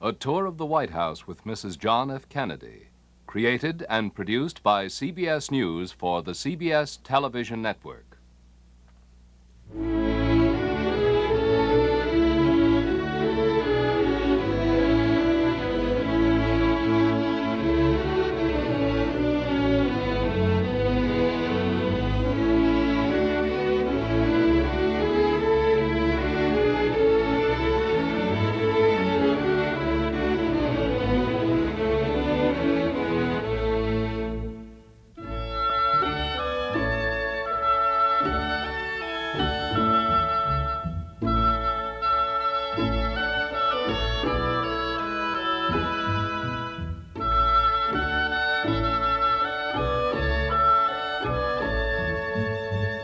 A tour of the White House with Mrs. John F. Kennedy. Created and produced by CBS News for the CBS Television Network.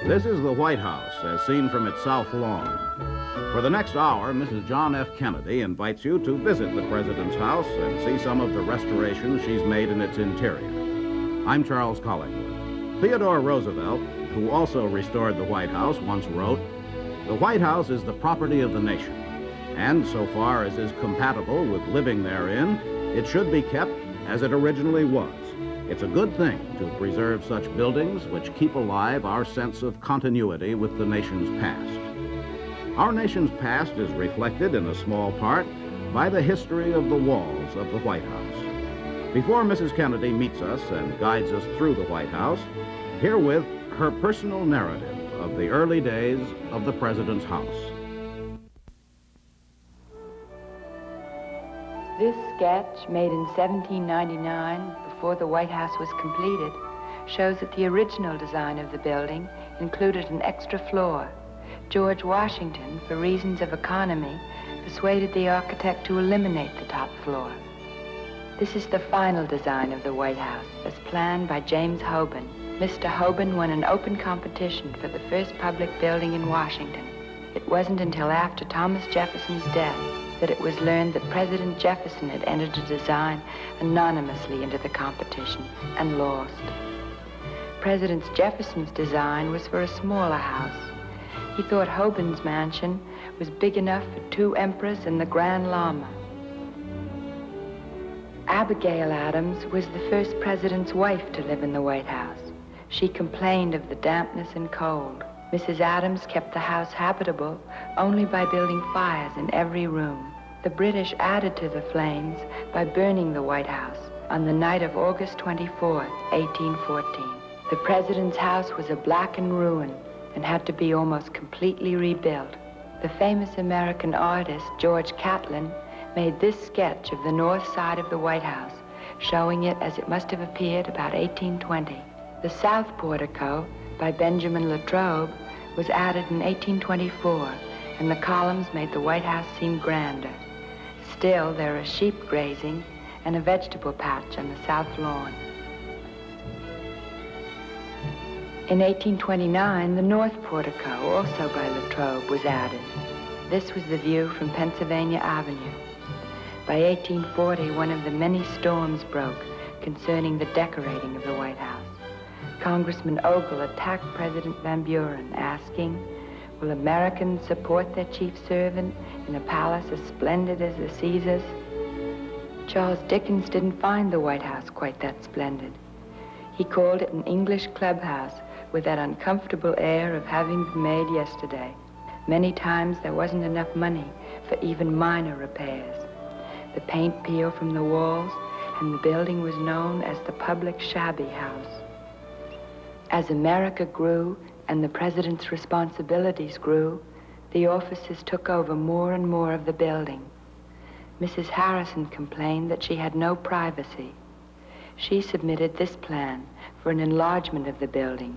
This is the White House, as seen from its south lawn. For the next hour, Mrs. John F. Kennedy invites you to visit the President's house and see some of the restorations she's made in its interior. I'm Charles Collingwood. Theodore Roosevelt, who also restored the White House, once wrote, "The White House is the property of the nation, and so far as is compatible with living therein, it should be kept as it originally was. It's a good thing to preserve such buildings which keep alive our sense of continuity with the nation's past." Our nation's past is reflected in a small part by the history of the walls of the White House. Before Mrs. Kennedy meets us and guides us through the White House, herewith her personal narrative of the early days of the President's house. This sketch, made in 1799, before the White House was completed, shows that the original design of the building included an extra floor. George Washington, for reasons of economy, persuaded the architect to eliminate the top floor. This is the final design of the White House, as planned by James Hoban. Mr. Hoban won an open competition for the first public building in Washington. It wasn't until after Thomas Jefferson's death that it was learned that President Jefferson had entered a design anonymously into the competition and lost. President Jefferson's design was for a smaller house. He thought Hoban's mansion was big enough for 2 emperors and the Grand Lama. Abigail Adams was the first president's wife to live in the White House. She complained of the dampness and cold. Mrs. Adams kept the house habitable only by building fires in every room. The British added to the flames by burning the White House on the night of August 24, 1814. The president's house was a blackened ruin and had to be almost completely rebuilt. The famous American artist George Catlin made this sketch of the north side of the White House, showing it as it must have appeared about 1820. The south portico, by Benjamin Latrobe, was added in 1824, and the columns made the White House seem grander. Still, there are sheep grazing and a vegetable patch on the south lawn. In 1829, the north portico, also by Latrobe, was added. This was the view from Pennsylvania Avenue. By 1840, one of the many storms broke concerning the decorating of the White House. Congressman Ogle attacked President Van Buren, asking, "Will Americans support their chief servant in a palace as splendid as the Caesars?" Charles Dickens didn't find the White House quite that splendid. He called it an English clubhouse with that uncomfortable air of having been made yesterday. Many times there wasn't enough money for even minor repairs. The paint peeled from the walls, and the building was known as the public shabby house. As America grew and the president's responsibilities grew, the officers took over more and more of the building. Mrs. Harrison complained that she had no privacy. She submitted this plan for an enlargement of the building,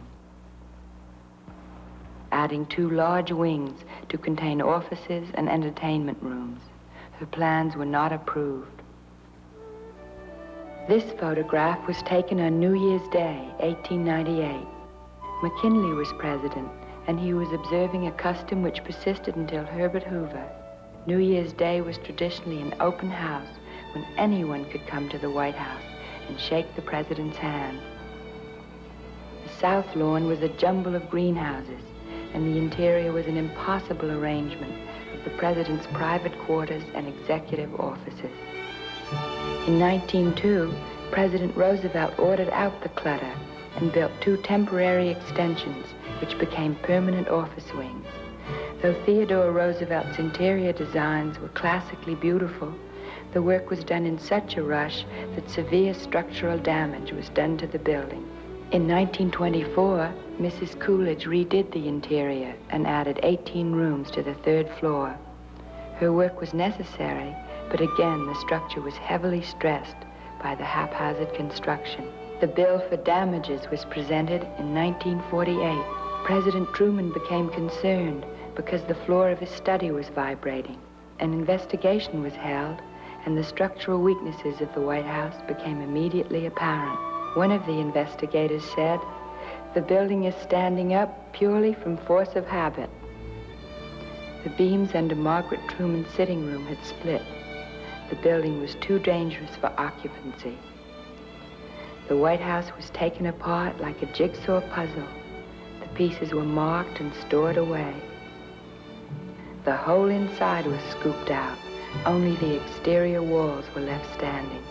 adding 2 large wings to contain offices and entertainment rooms. Her plans were not approved. This photograph was taken on New Year's Day, 1898. McKinley was president, and he was observing a custom which persisted until Herbert Hoover. New Year's Day was traditionally an open house when anyone could come to the White House and shake the president's hand. The south lawn was a jumble of greenhouses, and the interior was an impossible arrangement of the president's private quarters and executive offices. In 1902, President Roosevelt ordered out the clutter and built 2 temporary extensions which became permanent office wings. Though Theodore Roosevelt's interior designs were classically beautiful, the work was done in such a rush that severe structural damage was done to the building. In 1924, Mrs. Coolidge redid the interior and added 18 rooms to the 3rd floor. Her work was necessary, but again, the structure was heavily stressed by the haphazard construction. The bill for damages was presented in 1948. President Truman became concerned because the floor of his study was vibrating. An investigation was held, and the structural weaknesses of the White House became immediately apparent. One of the investigators said, "The building is standing up purely from force of habit." The beams under Margaret Truman's sitting room had split. The building was too dangerous for occupancy. The White House was taken apart like a jigsaw puzzle. The pieces were marked and stored away. The whole inside was scooped out. Only the exterior walls were left standing.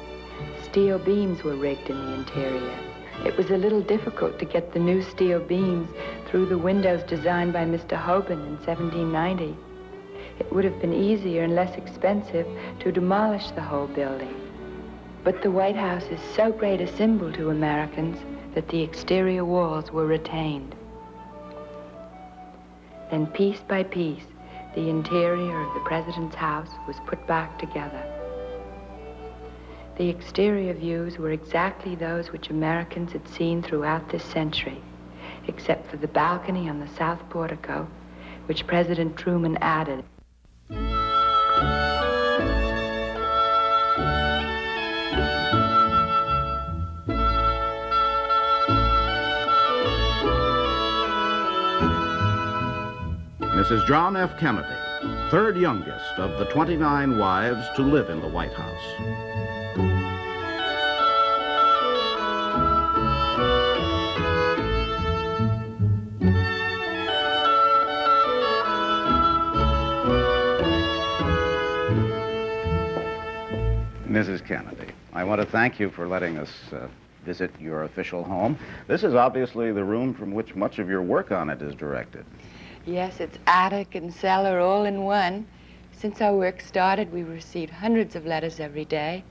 Steel beams were rigged in the interior. It was a little difficult to get the new steel beams through the windows designed by Mr. Hoban in 1790. It would have been easier and less expensive to demolish the whole building. But the White House is so great a symbol to Americans that the exterior walls were retained. Then piece by piece, the interior of the president's house was put back together. The exterior views were exactly those which Americans had seen throughout this century, except for the balcony on the south portico, which President Truman added. Mrs. John F. Kennedy, 3rd youngest of the 29 wives to live in the White House. Mrs. Kennedy, I want to thank you for letting us visit your official home. This is obviously the room from which much of your work on it is directed. Yes, it's attic and cellar all in one. Since our work started, we've received hundreds of letters every day.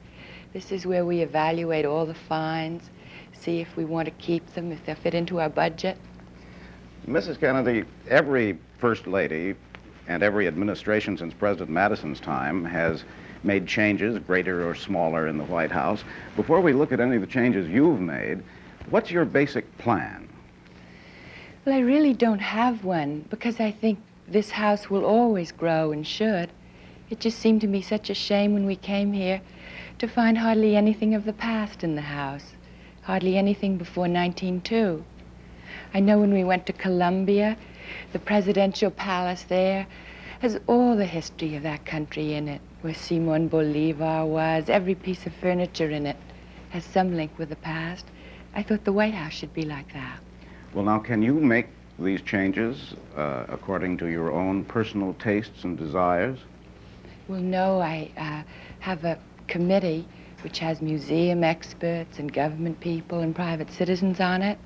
This is where we evaluate all the finds, see if we want to keep them, if they fit into our budget. Mrs. Kennedy, every First Lady and every administration since President Madison's time has made changes, greater or smaller, in the White House. Before we look at any of the changes you've made, what's your basic plan? Well, I really don't have one, because I think this house will always grow and should. It just seemed to me such a shame when we came here to find hardly anything of the past in the house, hardly anything before 1902. I know when we went to Columbia, the presidential palace there has all the history of that country in it, where Simon Bolivar was. Every piece of furniture in it has some link with the past. I thought the White House should be like that. Well, now, can you make these changes according to your own personal tastes and desires? Well, no, I have a committee which has museum experts and government people and private citizens on it.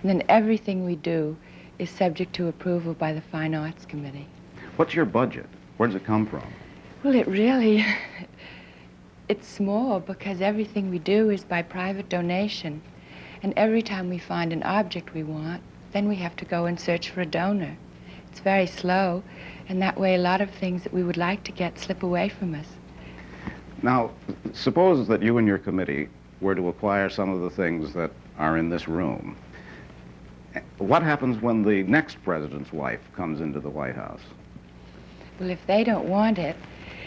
And then everything we do is subject to approval by the Fine Arts Committee. What's your budget? Where does it come from? Well, it really, it's small, because everything we do is by private donation. And every time we find an object we want, then we have to go and search for a donor. It's very slow, and that way a lot of things that we would like to get slip away from us. Now, suppose that you and your committee were to acquire some of the things that are in this room. What happens when the next president's wife comes into the White House? Well, if they don't want it,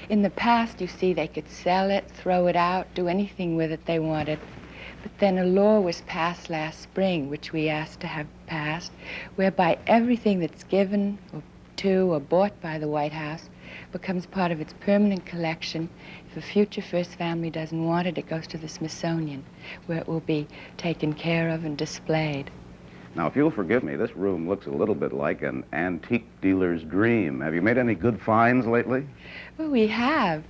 in the past, you see, they could sell it, throw it out, do anything with it they wanted. But then a law was passed last spring, which we asked to have passed, whereby everything that's given to or bought by the White House becomes part of its permanent collection. If a future First Family doesn't want it, it goes to the Smithsonian, where it will be taken care of and displayed. Now, if you'll forgive me, this room looks a little bit like an antique dealer's dream. Have you made any good finds lately? Well, we have.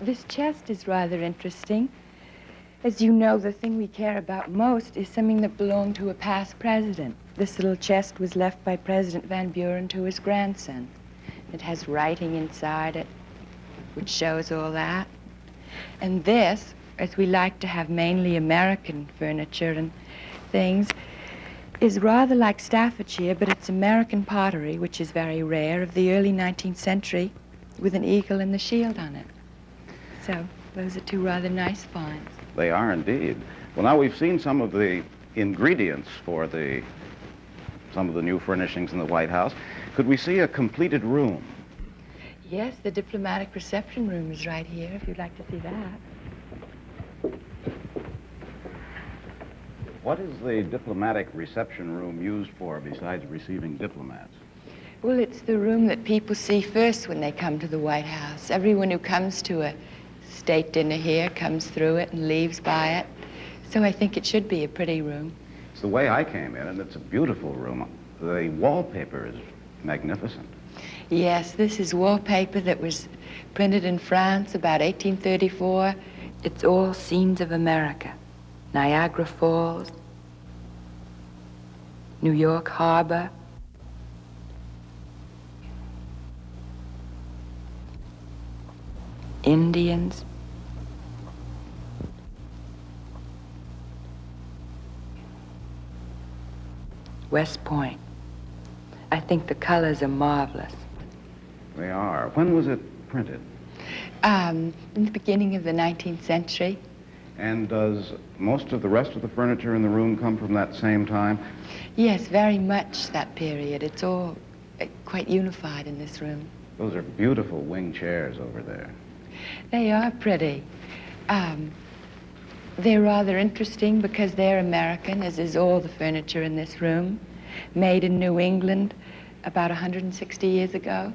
This chest is rather interesting. As you know, the thing we care about most is something that belonged to a past president. This little chest was left by President Van Buren to his grandson. It has writing inside it, which shows all that. And this, as we like to have mainly American furniture and things, is rather like Staffordshire, but it's American pottery, which is very rare, of the early 19th century, with an eagle and the shield on it. So, those are two rather nice finds. They are indeed. Well, now we've seen some of the ingredients for some of the new furnishings in the White House. Could we see a completed room? Yes, the diplomatic reception room is right here, if you'd like to see that. What is the diplomatic reception room used for besides receiving diplomats? Well, it's the room that people see first when they come to the White House. Everyone who comes to a state dinner here comes through it and leaves by it. So I think it should be a pretty room. It's the way I came in, and it's a beautiful room. The wallpaper is magnificent. Yes, this is wallpaper that was printed in France about 1834. It's all scenes of America. Niagara Falls, New York Harbor, Indians, West Point. I think the colors are marvelous. They are. When was it printed? In the beginning of the 19th century. And does most of the rest of the furniture in the room come from that same time? Yes, very much that period. It's all quite unified in this room. Those are beautiful wing chairs over there. They are pretty. They're rather interesting because they're American, as is all the furniture in this room, made in New England about 160 years ago.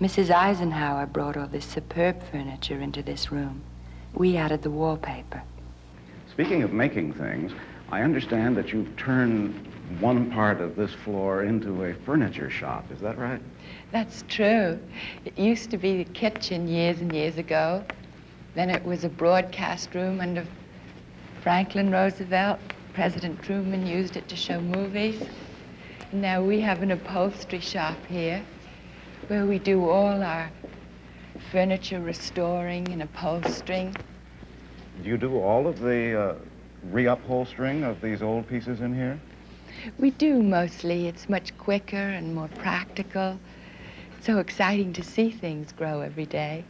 Mrs. Eisenhower brought all this superb furniture into this room. We added the wallpaper. Speaking of making things, I understand that you've turned one part of this floor into a furniture shop. Is that right? That's true. It used to be the kitchen years and years ago. Then it was a broadcast room under Franklin Roosevelt. President Truman used it to show movies. And now we have an upholstery shop here where we do all our furniture restoring and upholstering. Do you do all of the reupholstering of these old pieces in here? We do mostly. It's much quicker and more practical. It's so exciting to see things grow every day.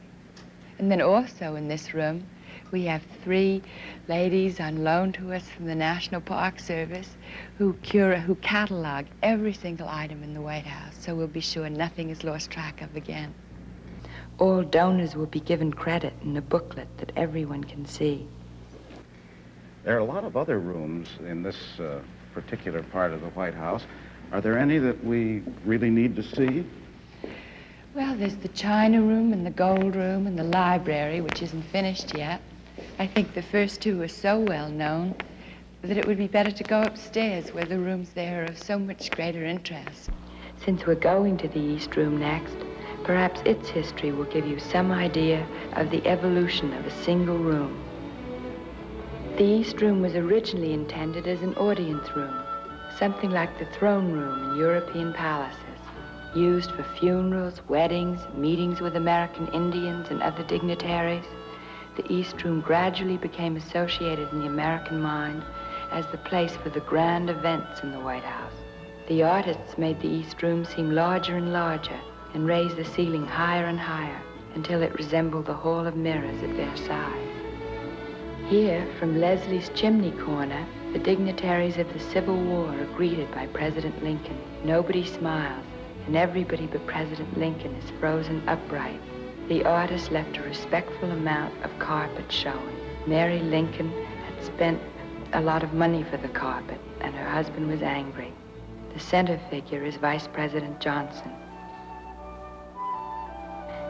And then also in this room, we have 3 ladies on loan to us from the National Park Service who catalog every single item in the White House, so we'll be sure nothing is lost track of again. All donors will be given credit in a booklet that everyone can see. There are a lot of other rooms in this particular part of the White House. Are there any that we really need to see? Well, there's the China room and the gold room and the library, which isn't finished yet. I think the first 2 are so well known that it would be better to go upstairs where the rooms there are of so much greater interest. Since we're going to the East Room next, perhaps its history will give you some idea of the evolution of a single room. The East Room was originally intended as an audience room, something like the throne room in European palaces, used for funerals, weddings, meetings with American Indians and other dignitaries. The East Room gradually became associated in the American mind as the place for the grand events in the White House. The artists made the East Room seem larger and larger and raised the ceiling higher and higher until it resembled the Hall of Mirrors at Versailles. Here, from Leslie's chimney corner, the dignitaries of the Civil War are greeted by President Lincoln. Nobody smiles, and everybody but President Lincoln is frozen upright. The artist left a respectful amount of carpet showing. Mary Lincoln had spent a lot of money for the carpet, and her husband was angry. The center figure is Vice President Johnson.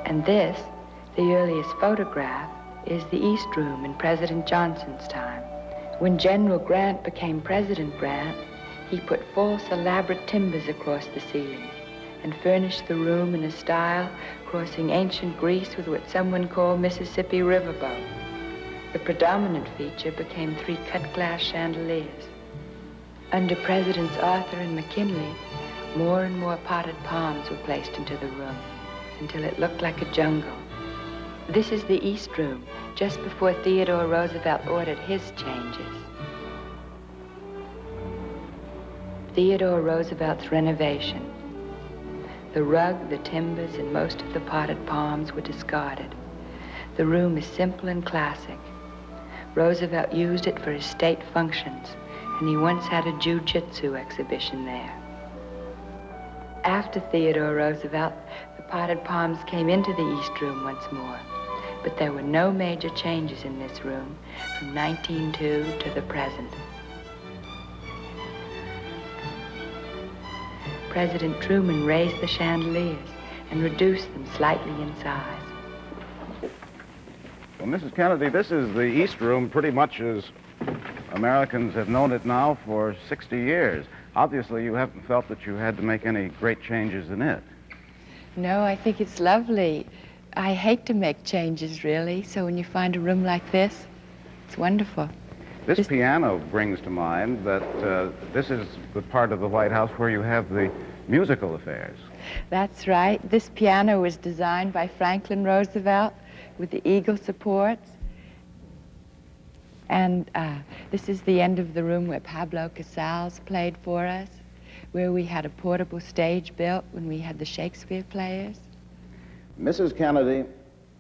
And this, the earliest photograph, is the East Room in President Johnson's time. When General Grant became President Grant, He put false, elaborate timbers across the ceiling and furnished the room in a style crossing ancient Greece with what someone called Mississippi riverboat. The predominant feature became 3 cut-glass chandeliers. Under Presidents Arthur and McKinley, more and more potted palms were placed into the room until it looked like a jungle. This is the East Room, just before Theodore Roosevelt ordered his changes. Theodore Roosevelt's renovation. The rug, the timbers, and most of the potted palms were discarded. The room is simple and classic. Roosevelt used it for his state functions, and he once had a jiu-jitsu exhibition there. After Theodore Roosevelt, the potted palms came into the East Room once more, but there were no major changes in this room from 1902 to the present. President Truman raised the chandeliers and reduced them slightly in size. Well, Mrs. Kennedy, this is the East Room pretty much as Americans have known it now for 60 years. Obviously, you haven't felt that you had to make any great changes in it. No, I think it's lovely. I hate to make changes, really, so when you find a room like this, it's wonderful. This piano brings to mind that this is the part of the White House where you have the musical affairs. That's right. This piano was designed by Franklin Roosevelt with the eagle supports. And this is the end of the room where Pablo Casals played for us, where we had a portable stage built when we had the Shakespeare players. Mrs. Kennedy,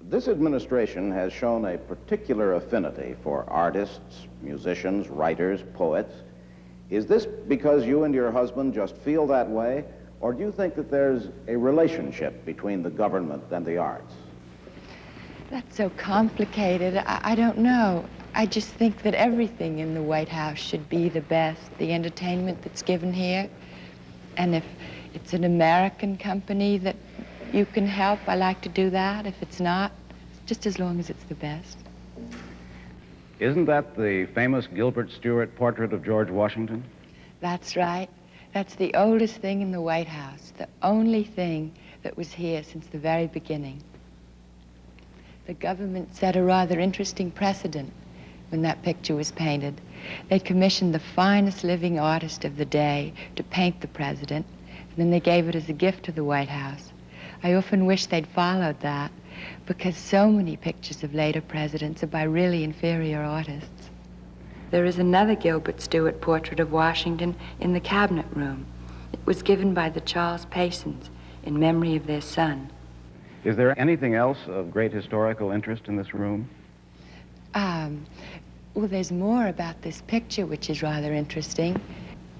this administration has shown a particular affinity for artists, musicians, writers, poets. Is this because you and your husband just feel that way, or do you think that there's a relationship between the government and the arts? That's so complicated. I don't know. I just think that everything in the White House should be the best, the entertainment that's given here. And if it's an American company that you can help, I like to do that. If it's not, just as long as it's the best. Isn't that the famous Gilbert Stuart portrait of George Washington? That's right. That's the oldest thing in the White House, the only thing that was here since the very beginning. The government set a rather interesting precedent when that picture was painted. They commissioned the finest living artist of the day to paint the president, and then they gave it as a gift to the White House. I often wish they'd followed that, because so many pictures of later presidents are by really inferior artists. There is another Gilbert Stuart portrait of Washington in the cabinet room. It was given by the Charles Paysons in memory of their son. Is there anything else of great historical interest in this room? Well, there's more about this picture, which is rather interesting.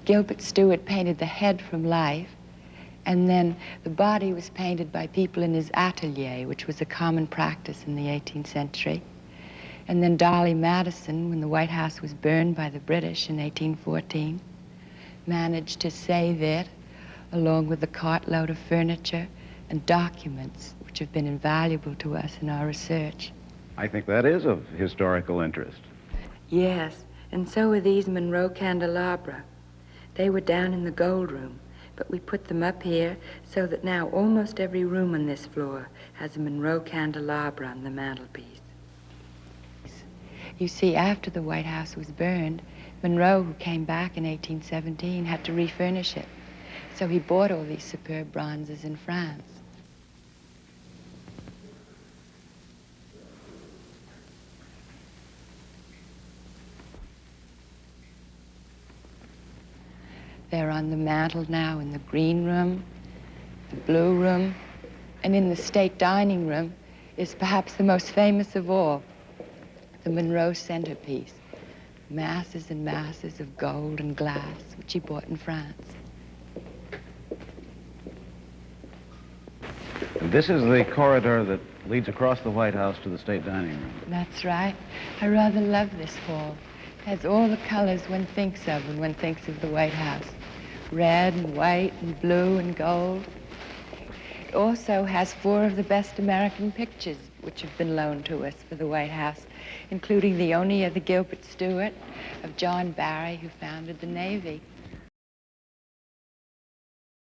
Gilbert Stuart painted the head from life, and then the body was painted by people in his atelier, which was a common practice in the 18th century. And then Dolly Madison, when the White House was burned by the British in 1814, managed to save it, along with a cartload of furniture and documents, which have been invaluable to us in our research. I think that is of historical interest. Yes, and so are these Monroe candelabra. They were down in the gold room, but we put them up here so that now almost every room on this floor has a Monroe candelabra on the mantelpiece. You see, after the White House was burned, Monroe, who came back in 1817, had to refurnish it. So he bought all these superb bronzes in France. They're on the mantel now in the green room, the blue room, and in the state dining room is perhaps the most famous of all, the Monroe centerpiece. Masses and masses of gold and glass, which he bought in France. And this is the corridor that leads across the White House to the state dining room. That's right. I rather love this hall. It has all the colors one thinks of when one thinks of the White House. Red and white and blue and gold. It also has 4 of the best American pictures which have been loaned to us for the White House, including the Oneida the Gilbert Stuart of John Barry, who founded the Navy.